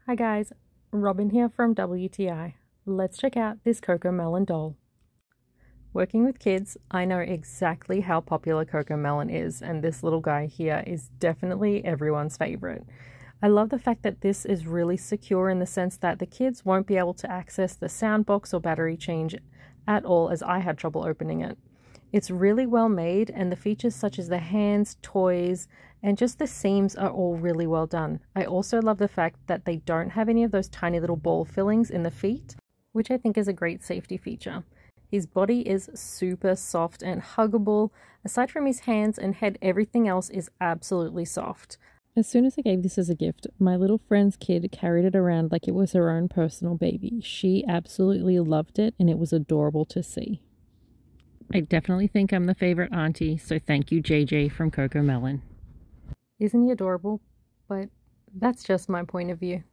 Hi guys, Robin here from WTI. Let's check out this CoComelon doll. Working with kids, I know exactly how popular CoComelon is, and this little guy here is definitely everyone's favorite. I love the fact that this is really secure in the sense that the kids won't be able to access the sound box or battery change at all, as I had trouble opening it. It's really well made, and the features such as the hands, toys, and just the seams are all really well done. I also love the fact that they don't have any of those tiny little ball fillings in the feet, which I think is a great safety feature. His body is super soft and huggable. Aside from his hands and head, everything else is absolutely soft. As soon as I gave this as a gift, my little friend's kid carried it around like it was her own personal baby. She absolutely loved it, and it was adorable to see. I definitely think I'm the favorite auntie, so thank you, JJ from CoComelon. Isn't he adorable? But that's just my point of view.